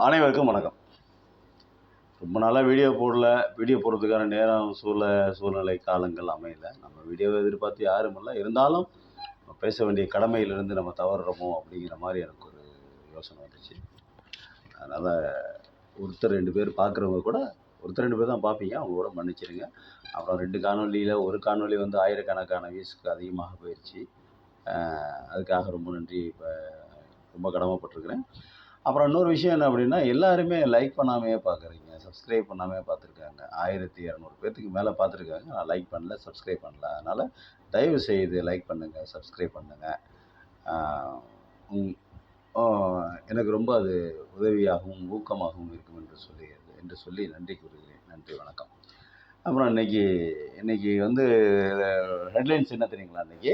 அனைவருக்கும் வணக்கம். ரொம்ப நாளாக வீடியோ போடுறதுக்கான நேரம் சூழ்நிலை காலங்கள் அமையல. நம்ம வீடியோவை எதிர்பார்த்து யாரும் இல்லை. இருந்தாலும் பேச வேண்டிய கடமையிலிருந்து நம்ம தவறுறோமோ அப்படிங்கிற மாதிரி எனக்கு ஒரு யோசனை வந்துச்சு. அதனால் ஒருத்தர் 2 பேர் பார்க்குறவங்க கூட ஒருத்தர் 2 பேர் தான் பார்ப்பீங்க, அவங்க கூட மன்னிச்சிடுங்க. அப்புறம் 2 காணொலியில் ஒரு காணொலி வந்து ஆயிரக்கணக்கான வியூஸ்க்கு அதிகமாக போயிடுச்சு. அதுக்காக ரொம்ப நன்றி. ரொம்ப கடமைப்பட்டிருக்கிறேன். அப்புறம் இன்னொரு விஷயம் என்ன அப்படின்னா, எல்லாருமே லைக் பண்ணாமையே பார்க்குறீங்க, சப்ஸ்கிரைப் பண்ணாமையே பார்த்துருக்காங்க. 1200 பேர்த்துக்கு மேலே பார்த்துருக்காங்க. நான் லைக் பண்ணல, சப்ஸ்கிரைப் பண்ணல. அதனால் தயவு செய்து லைக் பண்ணுங்கள், சப்ஸ்கிரைப் பண்ணுங்கள். எனக்கு ரொம்ப அது உதவியாகவும் ஊக்கமாகவும் இருக்கும் என்று சொல்லி நன்றி கூறுகிறேன். நன்றி, வணக்கம். அப்புறம் இன்னைக்கு வந்து ஹெட்லைன்ஸ் என்ன தெரியுங்களா? இன்னைக்கு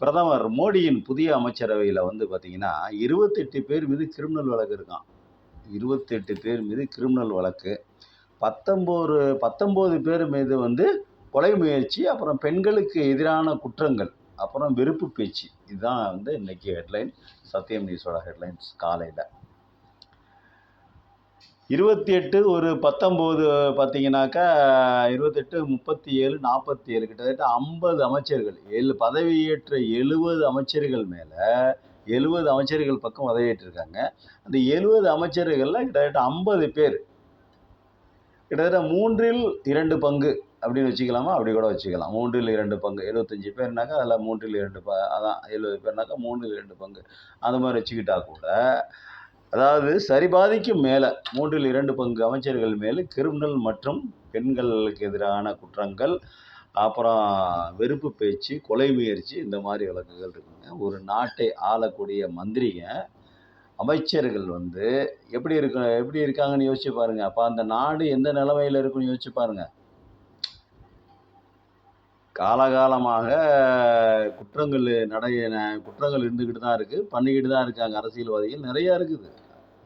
பிரதமர் மோடியின் புதிய அமைச்சரவையில் வந்து பார்த்திங்கன்னா 28 பேர் மீது கிரிமினல் வழக்கு இருக்கான். 28 பேர் மீது கிரிமினல் வழக்கு. 19 பேர் மீது வந்து கொலை முயற்சி, அப்புறம் பெண்களுக்கு எதிரான குற்றங்கள், அப்புறம் வெறுப்பு பேச்சு. இதுதான் வந்து இன்றைக்கி ஹெட்லைன், சத்தியம் நியூஸோட ஹெட்லைன்ஸ் காலையில். 28 ஒரு 19 பார்த்தீங்கன்னாக்கா 28 37 47 கிட்டத்தட்ட 50 அமைச்சர்கள், பதவியேற்ற 70 அமைச்சர்கள் மேலே 70 அமைச்சர்கள் பக்கம் பதவியேற்றிருக்காங்க. அந்த 70 அமைச்சர்களில் கிட்டத்தட்ட 50 பேர், கிட்டத்தட்ட 3/2 பங்கு அப்படின்னு வச்சுக்கலாமா? அப்படி கூட வச்சுக்கலாம். 3/2 பங்கு. 75 பேர்னாக்கா அதில் 3/2 அதான் 70 பேர்னாக்கா 3/2 பங்கு. அந்த மாதிரி வச்சுக்கிட்டா கூட, அதாவது சரிபாதிக்கும் மேலே 3/2 பங்கு அமைச்சர்கள் மேலே கிரிமினல் மற்றும் பெண்களுக்கு எதிரான குற்றங்கள், அப்புறம் வெறுப்பு பேச்சு, கொலை முயற்சி, இந்த மாதிரி வழக்குகள் இருக்குங்க. ஒரு நாட்டை ஆளக்கூடிய மந்திரிங்க, அமைச்சர்கள் வந்து எப்படி இருக்காங்கன்னு யோசிச்சு பாருங்க. அப்போ அந்த நாடு எந்த நிலைமையில் இருக்குன்னு யோசிச்சு பாருங்க. காலகாலமாக குற்றங்கள் இருந்துக்கிட்டு தான் இருக்குது, பண்ணிக்கிட்டு தான் இருக்காங்க. அரசியல்வாதிகள் நிறையா இருக்குது.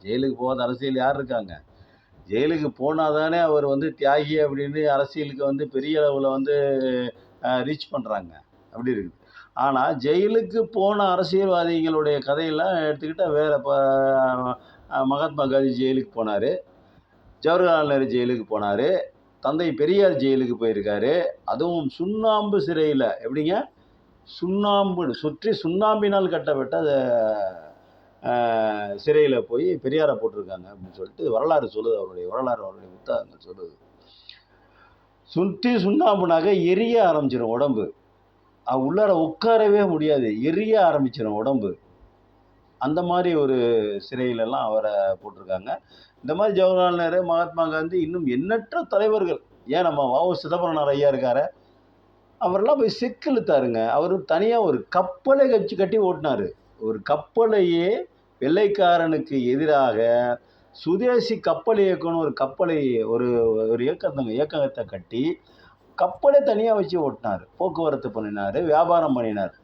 ஜெயிலுக்கு போகாத அரசியல் யார் இருக்காங்க? ஜெயிலுக்கு போனால் தானே அவர் வந்து தியாகி அப்படின்னு அரசியலுக்கு வந்து பெரிய அளவில் வந்து ரீச் பண்ணுறாங்க. அப்படி இருக்குது. ஆனால் ஜெயிலுக்கு போன அரசியல்வாதிகளுடைய கதையெல்லாம் எடுத்துக்கிட்டால் வேறு. இப்போ மகாத்மா காந்தி ஜெயிலுக்கு போனார், ஜவஹர்லால் நேரு ஜெயிலுக்கு போனார், தந்தை பெரியார் ஜெயிலுக்கு போயிருக்காரு. அதுவும் சுண்ணாம்பு சிறையில். எப்படிங்க? சுற்றி சுண்ணாம்பினால் கட்டப்பட்ட சிறையில் போய் பெரியாரை போட்டிருக்காங்க அப்படின்னு சொல்லிட்டு வரலாறு சொல்லுது. அவருடைய புத்தகங்கள் சொல்லுது. சுற்றி சுண்ணாம்புனாக்க எரிய ஆரம்பிச்சிடும் உடம்பு. உள்ளார உட்காரவே முடியாது, எரிய ஆரம்பிச்சிடும் உடம்பு. அந்த மாதிரி ஒரு சிறையிலெல்லாம் அவரை போட்டிருக்காங்க. இந்த மாதிரி ஜவஹர்லால் நேரு, மகாத்மா காந்தி, இன்னும் எண்ணற்ற தலைவர்கள். ஏன் நம்ம வ. சிதம்பரனார் ஐயா இருக்கார, அவரெல்லாம் போய் செக்கிழுத்தாருங்க. அவர் தனியாக ஒரு கப்பலை கட்டி ஓட்டினார். ஒரு கப்பலையே வெள்ளைக்காரனுக்கு எதிராக சுதேசி கப்பல் இயக்கம்னு ஒரு இயக்கத்தை கட்டி கப்பலை தனியாக வச்சு ஓட்டினார். போக்குவரத்து பண்ணினார், வியாபாரம் பண்ணினார்.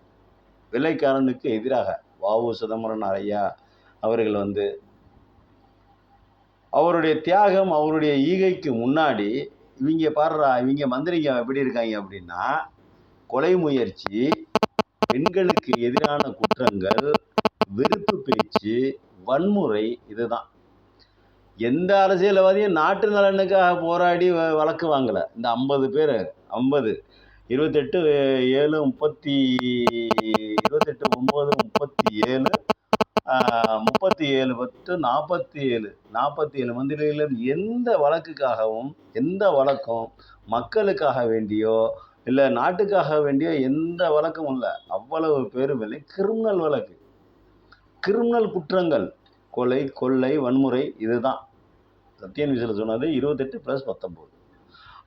வெள்ளைக்காரனுக்கு எதிராக வ. சிதம்பரனார் ஐயா அவர்கள் வந்து அவருடைய தியாகம், அவருடைய ஈகைக்கு முன்னாடி இவங்க மந்திரிங்க எப்படி இருக்காங்க அப்படின்னா, கொலை முயற்சி, பெண்களுக்கு எதிரான குற்றங்கள், வெறுப்பு பேச்சு, வன்முறை, இதுதான். எந்த அரசியல்வாதியும் நாட்டு நலனுக்காக போராடி வழக்கு வாங்கலை. இந்த 50 பேர் 50 28 7 30 28 9 37 37 10 47 மந்திரிகளும் எந்த வழக்குக்காகவும், எந்த வழக்கும் மக்களுக்காக வேண்டியோ இல்லை நாட்டுக்காக வேண்டியோ எந்த வழக்கும் இல்லை. அவ்வளவு பேரும் இல்லை. கிரிமினல் வழக்கு, கிரிமினல் குற்றங்கள், கொலை, கொள்ளை, வன்முறை, இதுதான் சத்திய நியூஸில் சொன்னது. 28 + 19.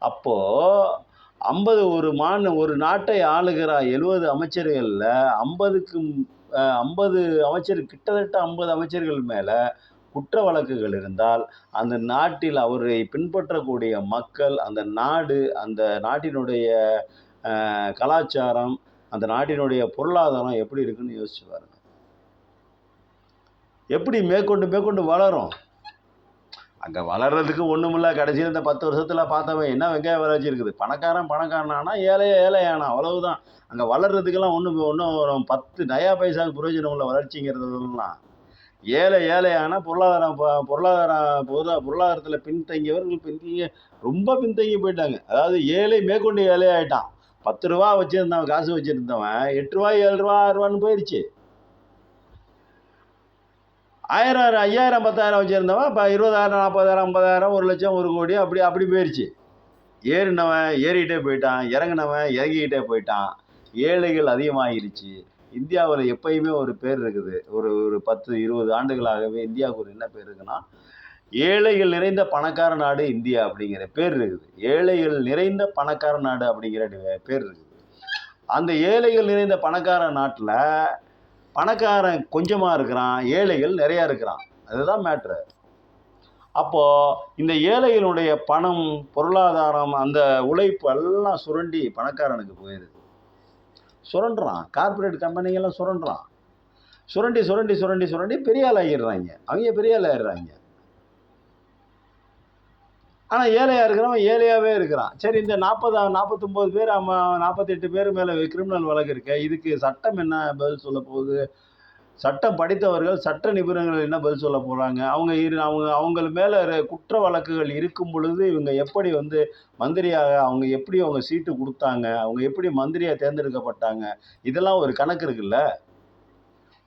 அப்போது 50 ஒரு நாட்டை ஆளுகிற 70 அமைச்சர்களில் 50 அமைச்சர், கிட்டத்தட்ட 50 அமைச்சர்கள் மேலே குற்ற வழக்குகள் இருந்தால், அந்த நாட்டில் அவரை பின்பற்றக்கூடிய மக்கள், அந்த நாடு, அந்த நாட்டினுடைய கலாச்சாரம், அந்த நாட்டினுடைய பொருளாதாரம் எப்படி இருக்குன்னு யோசிச்சு பாருங்க. எப்படி மேற்கொண்டு வளரும்? அங்கே வளர்கிறதுக்கு ஒன்றுமில்ல. கடைசியில் இந்த 10 வருஷத்தில் பார்த்தவன் என்ன வெங்காய வளர்ச்சி இருக்குது? பணக்காரனானா ஏழையானா, அவ்வளவுதான். அங்கே வளர்கிறதுக்கெல்லாம் ஒன்றும் 10 நயா பைசாவுக்கு பிரயோஜனம் உள்ள வளர்ச்சிங்கிறதுலாம் ஏழை ஏழையான பொருளாதாரத்தில் பின்தங்கியவர்கள் ரொம்ப பின்தங்கி போயிட்டாங்க. அதாவது ஏழை மேற்கொண்டு ஏழை ஆயிட்டான். 10 ரூபா வச்சிருந்தவன், காசு வச்சிருந்தவன் 8 ரூபா 7 ரூபா 6 ரூபான்னு போயிடுச்சு. 1000 5000 10,000 வச்சிருந்தவன் இப்போ 20,000 40,000 50,000 1 லட்சம் 1 கோடி அப்படி போயிடுச்சு. ஏறினவன் ஏறிக்கிட்டே போயிட்டான், இறங்கினவன் இறங்கிக்கிட்டே போயிட்டான். ஏழைகள் அதிகமாகிருச்சு. இந்தியாவில் எப்பயுமே ஒரு பேர் இருக்குது. ஒரு 10 20 ஆண்டுகளாகவே இந்தியாவுக்கு ஒரு என்ன பேர் இருக்குன்னா, ஏழைகள் நிறைந்த பணக்கார நாடு இந்தியா அப்படிங்கிற பேர் இருக்குது. ஏழைகள் நிறைந்த பணக்கார நாடு அப்படிங்கிற பேர் இருக்குது. அந்த ஏழைகள் நிறைந்த பணக்கார நாட்டில் பணக்காரன் கொஞ்சமாக இருக்கிறான், ஏழைகள் நிறையா இருக்கிறான். அதுதான் மேட்ரு. அப்போது இந்த ஏழைகளுடைய பணம், பொருளாதாரம், அந்த உழைப்பு எல்லாம் சுரண்டி பணக்காரனுக்கு போயிடுது. சுரண்டுறான். கார்பரேட் கம்பெனிகள்லாம் சுரண்டுறான். சுரண்டி சுரண்டி சுரண்டி சுரண்டி பெரிய ஆள் ஆகிடுறாங்க. அவங்க பெரிய ஆள் ஆகிடுறாங்க. ஆனால் ஏழையாக இருக்கிறவன் ஏழையாகவே இருக்கிறான். சரி, இந்த 49 பேர் 48 பேர் மேலே கிரிமினல் வழக்கு இருக்கு. இதுக்கு சட்டம் என்ன பதில் சொல்ல போகுது? சட்டம் படித்தவர்கள், சட்ட நிபுணர்கள் என்ன பதில் சொல்ல போகிறாங்க? அவங்க மேலே குற்ற வழக்குகள் இருக்கும் பொழுது இவங்க எப்படி மந்திரியாக அவங்க சீட்டு கொடுத்தாங்க, அவங்க எப்படி மந்திரியாக தேர்ந்தெடுக்கப்பட்டாங்க, இதெல்லாம் ஒரு கணக்கு இருக்குல்ல.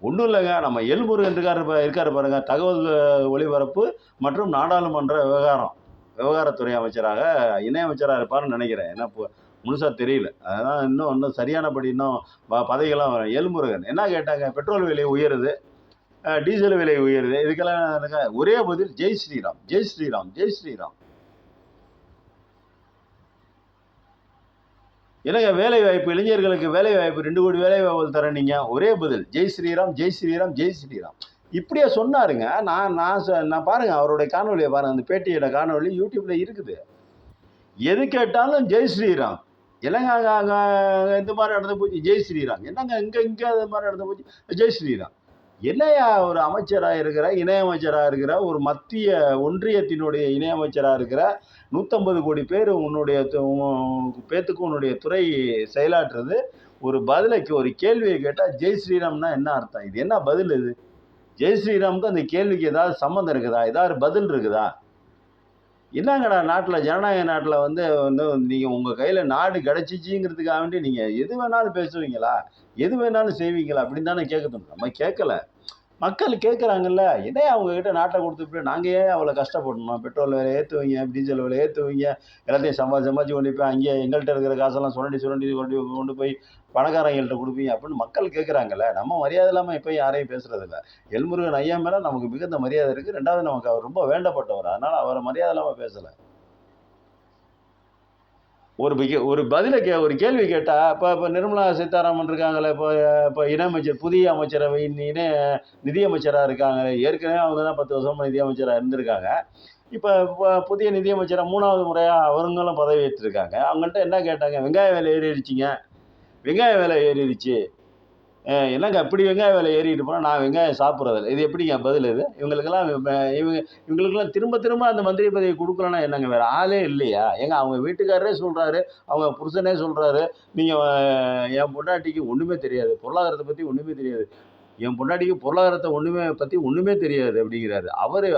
ஒன்றும் இல்லைங்க, நம்ம எல்முருகன் இருக்காரு பாருங்க, தகவல் ஒலிபரப்பு மற்றும் நாடாளுமன்ற விவகாரத்துறை அமைச்சராக இணையமைச்சராக இருப்பார்னு நினைக்கிறேன். ஏன்னா முழுசாக தெரியல. அதனால் இன்னும் சரியானபடி இன்னும் பதவிகள்லாம் வரும். எல்முருகன் என்ன கேட்டாங்க? பெட்ரோல் விலை உயருது, டீசல் விலை உயருது, இதுக்கெல்லாம் ஒரே பதில் ஜெய் ஸ்ரீராம், ஜெய் ஸ்ரீராம், ஜெய் ஸ்ரீராம். என்னங்க வேலை வாய்ப்பு, இளைஞர்களுக்கு வேலை வாய்ப்பு 2 கோடி வேலை வாய்ப்பு தர நீங்கள் ஒரே பதில் ஜெய் ஸ்ரீராம், ஜெய் ஸ்ரீராம், ஜெய் ஸ்ரீராம். இப்படியே சொன்னாருங்க. நான் பாருங்க, அவருடைய காணொலியை பாருங்க, அந்த பேட்டியோட காணொலி யூடியூப்ல இருக்குது. எது கேட்டாலும் ஜெய் ஸ்ரீராம். என்னங்க அங்கே இந்த மாதிரி நடந்து போச்சு ஜெய் ஸ்ரீராம், என்னங்க இங்கே அது மாதிரி நடந்து போச்சு ஜெய் ஸ்ரீராம். என்னையா ஒரு அமைச்சராக இருக்கிற, இணையமைச்சராக இருக்கிற, ஒரு மத்திய ஒன்றியத்தினுடைய இணையமைச்சராக இருக்கிற, 150 கோடி பேர் உன்னுடைய துறை செயலாற்றுறது. ஒரு பதிலைக்கு ஒரு கேள்வியை கேட்டால் ஜெய் ஸ்ரீராம்னா என்ன அர்த்தம்? இது என்ன பதில்? இது ஜெய் ஸ்ரீராமுக்கு அந்த கேள்விக்கு ஏதாவது சம்மந்தம் இருக்குதா? ஏதாவது பதில் இருக்குதா? என்னங்கடா நாட்டில், ஜனநாயக நாட்டில் நீங்கள் உங்கள் கையில் நாடு கிடச்சிச்சிங்கிறதுக்காக வேண்டி நீங்கள் எது வேணாலும் பேசுவீங்களா, எது வேணாலும் செய்வீங்களா அப்படின்னு தானே கேட்கணும். நம்ம கேட்கல, மக்கள் கேட்குறாங்கல்ல. இதே அவங்கக்கிட்ட நாட்டை கொடுத்துட்டு நாங்கள் ஏன் அவ்வளோ கஷ்டப்படணும்? பெட்ரோல் விலை ஏற்றுவீங்க, டீசல் விலை ஏற்றுவீங்க, எல்லாத்தையும் சம்பாதிச்சு கொண்டு போய் அங்கேயே எங்கள்கிட்ட இருக்கிற காசெல்லாம் சுரண்டி கொண்டு போய் பணக்காரங்கள்ட்ட கொடுப்பீங்க அப்படின்னு மக்கள் கேட்குறாங்கல்ல. நம்ம மரியாதை இல்லாமல் இப்போ யாரையும் பேசுகிறதில்ல. எல்முருகன் ஐயா மேலே நமக்கு மிகுந்த மரியாதை இருக்குது. 2வது நமக்கு அவர் ரொம்ப வேண்டப்பட்டவர், அதனால் அவரை மரியாதை இல்லாமல் பேசலை. ஒரு ஒரு கேள்வி கேட்டால், இப்போ நிர்மலா சீதாராமன் இருக்காங்களே, இப்போ இணையமைச்சர், புதிய அமைச்சரவை நிதியமைச்சராக இருக்காங்க. ஏற்கனவே அவங்க தான் 10 வருஷமாக நிதியமைச்சராக இருந்திருக்காங்க. இப்போ புதிய நிதியமைச்சராக 3வது முறையாக அவங்களும் பதவி ஏற்றிருக்காங்க. அவங்கள்ட்ட என்ன கேட்டாங்க? வெங்காய விலை ஏறிடுச்சிங்க, வெங்காய விலை ஏறிடுச்சு. என்னங்க இப்படி வெங்காய விலை ஏறிட்டு போனால் நான் வெங்காயம் சாப்பிட்றதில்ல, இது எப்படிங்க பதில்? இது இவங்களுக்கெல்லாம் திரும்ப திரும்ப அந்த மந்திரி பதவி கொடுக்கலன்னா என்னங்க, வேறு ஆளே இல்லையா? ஏங்க அவங்க வீட்டுக்காரரே சொல்கிறாரு, அவங்க புருஷனே சொல்கிறாரு, நீங்கள் என் பொண்டாட்டிக்கு ஒன்றுமே தெரியாது, பொருளாதாரத்தை பற்றி ஒன்றுமே தெரியாது, என் பொண்டாட்டிக்கு பொருளாதாரத்தை பற்றி ஒன்றுமே தெரியாது அப்படிங்கிறாரு. அவர்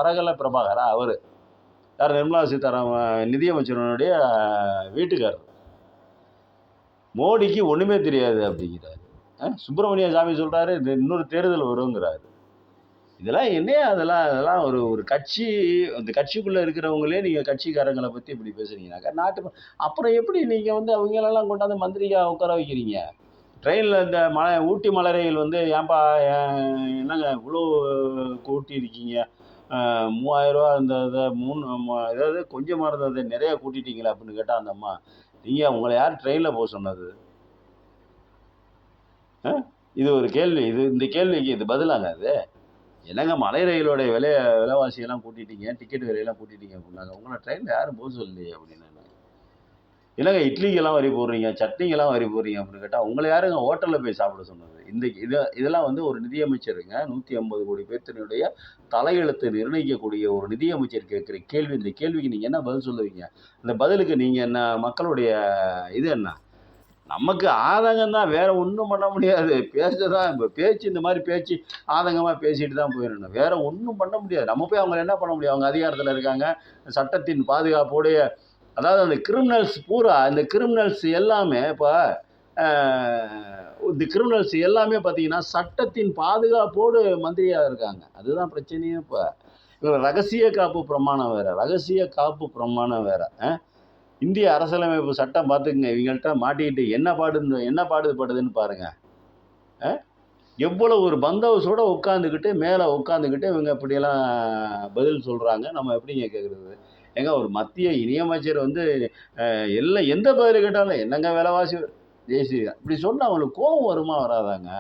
பரகல பிரபாகரா? அவர் யார்? நிர்மலா சீதாராமன் நிதியமைச்சருடைய வீட்டுக்காரர். மோடிக்கு ஒன்றுமே தெரியாது அப்படிங்கிறாரு. சுப்பிரமணிய சாமி சொல்கிறாரு இன்னொரு தேர்தல் வருங்கிறாரு. இதெல்லாம் என்னையா? அதெல்லாம் ஒரு கட்சி, அந்த கட்சிக்குள்ளே இருக்கிறவங்களே நீங்கள் கட்சிக்காரங்களை பற்றி இப்படி பேசுகிறீங்கனாக்கா நாட்டு அப்புறம் எப்படி நீங்கள் அவங்களெல்லாம் கொண்டாந்து மந்திரியாக உட்கார வைக்கிறீங்க? ட்ரெயினில் இந்த ஊட்டி மலரையில் ஏன்பா என்னங்க இவ்வளோ கூட்டியிருக்கீங்க, 3000 ரூபா இந்த ஏதாவது கொஞ்சமாக இருந்தது நிறையா கூட்டிட்டீங்களா அப்படின்னு கேட்டால் அந்த அம்மா, நீங்கள் உங்களை யார் ட்ரெயினில் போக சொன்னது? இது ஒரு கேள்வி. இந்த கேள்விக்கு இது பதிலாங்க அது? என்னங்க மலை ரயிலோடைய விலைவாசியெல்லாம் கூட்டிட்டீங்க, டிக்கெட் விலையெல்லாம் கூட்டிட்டீங்க அப்படின்னாங்க. உங்களை ட்ரெயினில் யாரும் போக சொல்லலையே அப்படின்னு. என்னங்க இட்லிக்கெல்லாம் வரி போடுறீங்க, சட்னிக்கெல்லாம் வரி போடுறீங்க அப்படின்னு கேட்டால் உங்களை யாருங்க ஹோட்டலில் போய் சாப்பிட சொன்னது? இதெல்லாம் ஒரு நிதியமைச்சருங்க, 150 கோடி பேர்த்தினுடைய தலையெழுத்தை நிர்ணயிக்கக்கூடிய ஒரு நிதியமைச்சர் கேட்குற கேள்வி. இந்த கேள்விக்கு நீங்கள் என்ன பதில் சொல்லுவீங்க? இந்த பதிலுக்கு நீங்கள் என்ன, மக்களுடைய இது என்ன? நமக்கு ஆதங்கம் தான், வேற ஒன்றும் பண்ண முடியாது. பேசதான் இப்போ பேச்சு, இந்த மாதிரி பேச்சு ஆதங்கமாக பேசிட்டு தான் போயிடணும். வேற ஒன்றும் பண்ண முடியாது. நம்ம போய் அவங்கள என்ன பண்ண முடியும்? அவங்க அதிகாரத்தில் இருக்காங்க. சட்டத்தின் பாதுகாப்போடைய, அதாவது அந்த கிரிமினல்ஸ் பூரா, இந்த கிரிமினல்ஸ் எல்லாமே இப்போ இந்த கிரிமினல்ஸ் எல்லாமே பார்த்தீங்கன்னா சட்டத்தின் பாதுகாப்போடு மந்திரியாக இருக்காங்க. அதுதான் பிரச்சனையே. இப்போ ரகசிய காப்பு பிரமாணம் வேற, ரகசிய காப்பு பிரமாணம் வேற. இந்திய அரசியலமைப்பு சட்டம் பார்த்துக்குங்க, இவங்கள்ட்ட மாட்டிக்கிட்டு என்ன பாடுபடுதுன்னு பாருங்க. எவ்வளோ ஒரு பந்தோபஸ்தோட உட்காந்துக்கிட்டு, மேலே உட்காந்துக்கிட்டு இவங்க இப்படியெல்லாம் பதில் சொல்கிறாங்க. நம்ம எப்படிங்க கேட்குறது? ஏங்க, ஒரு மத்திய இணையமைச்சர் வந்து எல்லாம் எந்த பதில் கேட்டாலும் என்னங்க விலைவாசி தேசிய இப்படி சொன்னால் அவங்களுக்கு கோபம் வருமா வராதாங்க?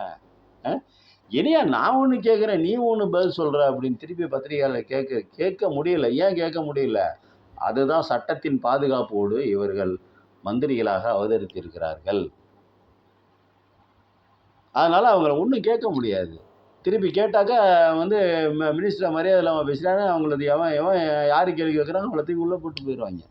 இனியா நான் ஒன்று கேட்குறேன், நீ ஒன்று பதில் சொல்கிற அப்படின்னு திருப்பி பத்திரிகையாளர் கேட்க முடியல. ஏன் கேட்க முடியல? அதுதான் சட்டத்தின் பாதுகாப்போடு இவர்கள் மந்திரிகளாக அவதரித்திருக்கிறார்கள். அதனால் அவங்கள ஒன்றும் கேட்க முடியாது. திருப்பி கேட்டாக்கா வந்து மினிஸ்டர் மரியாதை இல்லாமல் பேசுகிறாங்க. அவங்களது எவன் எவன் யார் கேள்வி கேட்குறாங்க அவங்கள தூக்கி உள்ளே போட்டு போயிடுவாங்க.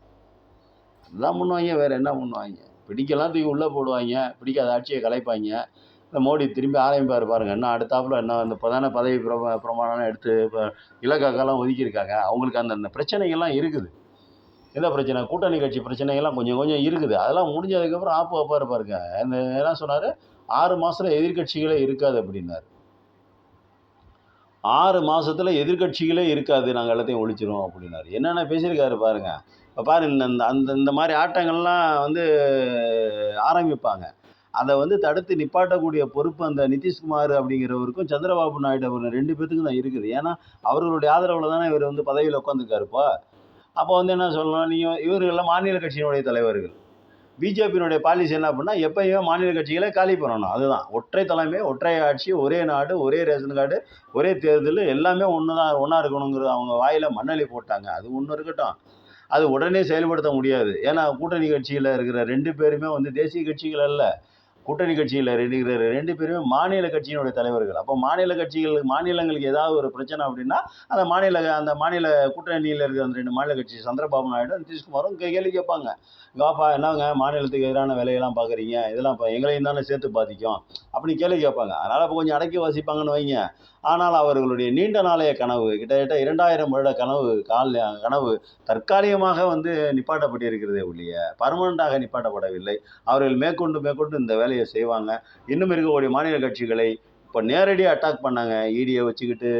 அதுதான் பண்ணுவாங்க, வேறு என்ன பண்ணுவாங்க? பிடிக்கலாம் தூக்கி உள்ளே போடுவாங்க, பிடிக்காத ஆட்சியை கலைப்பாங்க. இந்த மோடி திரும்பி ஆரம்பிப்பார் பாருங்கள். இன்னும் அடுத்தாப்புல என்ன இந்த பிரதான பதவி பிரமாணம்லாம் எடுத்து இப்போ இலக்காக்கெல்லாம் ஒதுக்கியிருக்காங்க. அவங்களுக்கு அந்த பிரச்சனைகள்லாம் இருக்குது. எந்த பிரச்சனை? கூட்டணி கட்சி பிரச்சனைகள்லாம் கொஞ்சம் கொஞ்சம் இருக்குது. அதெல்லாம் முடிஞ்சதுக்கப்புறம் ஆப்பு வைப்பார் பாருங்க. அந்த என்ன சொன்னார்? 6 மாதத்தில் எதிர்கட்சிகளே இருக்காது அப்படின்னாரு. 6 மாதத்தில் எதிர்கட்சிகளே இருக்காது, நாங்கள் எல்லாத்தையும் ஒழிச்சிருவோம் அப்படின்னாரு. என்னென்ன பேசியிருக்காரு பாருங்க. இப்போ பாருங்க, இந்த மாதிரி ஆட்டங்கள்லாம் வந்து ஆரம்பிப்பாங்க. அதை வந்து தடுத்து நிப்பாட்டக்கூடிய பொறுப்பு அந்த நிதிஷ்குமார் அப்படிங்கிறவருக்கும் சந்திரபாபு நாயுடு அவர் 2 பேத்துக்கும் தான் இருக்குது. ஏன்னா அவர்களுடைய ஆதரவில் தானே இவர் வந்து பதவியில் உட்காந்துருக்காருப்பா. அப்போ வந்து என்ன சொல்லணும், நீங்கள் இவர்களெல்லாம் மாநில கட்சியினுடைய தலைவர்கள். பிஜேபியினுடைய பாலிசி என்ன அப்படின்னா, எப்பயுமே மாநில கட்சிகளை காலி பண்ணணும். அதுதான் ஒற்றை தலைமை, ஒற்றை ஆட்சி, ஒரே நாடு, ஒரே ரேஷன் கார்டு, ஒரே தேர்தல், எல்லாமே ஒன்றா இருக்கணுங்கிற அவங்க வாயில் மண்ணள்ளி போட்டாங்க. அது ஒன்று இருக்கட்டும், அது உடனே செயல்படுத்த முடியாது. ஏன்னா கூட்டணி கட்சியில் இருக்கிற 2 பேருமே வந்து தேசிய கட்சிகள் அல்ல. கூட்டணி கட்சியில் இருக்கிற 2 பேருமே மாநில கட்சியினுடைய தலைவர்கள். அப்போ மாநிலங்களுக்கு ஏதாவது ஒரு பிரச்சனை அப்படின்னா, அந்த மாநில கூட்டணியில் இருக்கிற அந்த 2 மாநில கட்சி சந்திரபாபு நாயுடு, நிதிஷ்குமாரும் கேள்வி கேட்பாங்க. வாப்பா, என்னங்க மாநிலத்துக்கு எதிரான வேலையெல்லாம் பார்க்குறீங்க, இதெல்லாம் இப்போ எங்களையும் தானே சேர்த்து பாதிக்கும் அப்படின்னு கேள்வி கேட்பாங்க. அதனால் இப்போ கொஞ்சம் அடக்கி வாசிப்பாங்கன்னு வைங்க. ஆனால் அவர்களுடைய நீண்ட நாளைய கனவு, கிட்டத்தட்ட 2000 வருட கனவு தற்காலிகமாக வந்து நிப்பாட்டப்பட்டிருக்கிறதே ஒழிய பர்மனண்டாக நிப்பாட்டப்படவில்லை. அவர்கள் மேற்கொண்டு இந்த வேலையை செய்வாங்க. இன்னும் இருக்கக்கூடிய மாநில கட்சிகளை இப்போ நேரடியாக அட்டாக் பண்ணாங்க. இடியை வச்சுக்கிட்டு,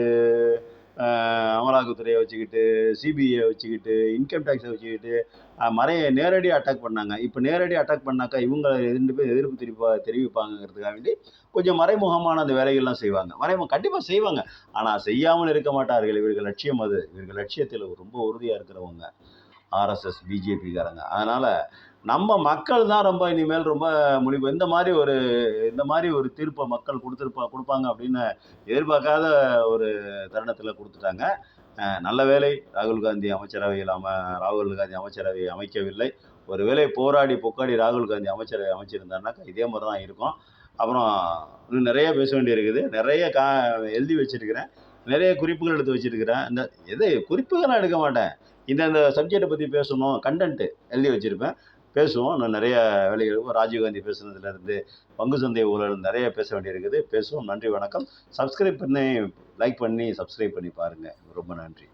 அமலாக்கத்துறையை வச்சுக்கிட்டு, சிபிஐயை வச்சுக்கிட்டு, இன்கம் டேக்ஸை வச்சுக்கிட்டு நேரடியாக அட்டாக் பண்ணாங்க. இப்போ நேரடியாக அட்டாக் பண்ணாக்கா இவங்க 2 பேர் எதிர்ப்பு தெரிவிப்பாங்கிறதுக்காக வேண்டி கொஞ்சம் மறைமுகமான அந்த வேலைகள்லாம் செய்வாங்க. கண்டிப்பாக செய்வாங்க. ஆனால் செய்யாமல் இருக்க மாட்டார்கள். இவர்கள் லட்சியம் அது. இவர்கள் லட்சியத்தில் ரொம்ப உறுதியாக இருக்கிறவங்க ஆர்எஸ்எஸ், பிஜேபிக்காரங்க. அதனால் நம்ம மக்கள் தான் ரொம்ப இனிமேல் ரொம்ப இந்த மாதிரி ஒரு தீர்ப்பை மக்கள் கொடுப்பாங்க அப்படின்னு எதிர்பார்க்காத ஒரு தருணத்தில் கொடுத்துட்டாங்க. நல்ல வேளை ராகுல் காந்தி அமைச்சரவை அமைக்கவில்லை. ஒருவேளை போராடி ராகுல் காந்தி அமைச்சரவை அமைச்சிருந்தாருனாக்கா இதே மாதிரி தான் இருக்கும். அப்புறம் இன்னும் நிறைய பேச வேண்டியிருக்குது. நிறைய எழுதி வச்சிருக்கிறேன். நிறைய குறிப்புகள் எடுத்து வச்சிருக்கிறேன். குறிப்புகள் எடுக்க மாட்டேன். இந்த சப்ஜெக்டை பற்றி பேசணும், கண்டென்ட்டு எழுதி வச்சுருப்பேன். பேசுவோம். இன்னும் நிறைய வேலைகள் ராஜீவ்காந்தி பேசுனதுலேருந்து பங்கு சந்தை ஊழல் நிறைய பேச வேண்டியிருக்குது. பேசுவோம். நன்றி, வணக்கம். லைக் பண்ணி சப்ஸ்கிரைப் பண்ணி பாருங்கள். ரொம்ப நன்றி.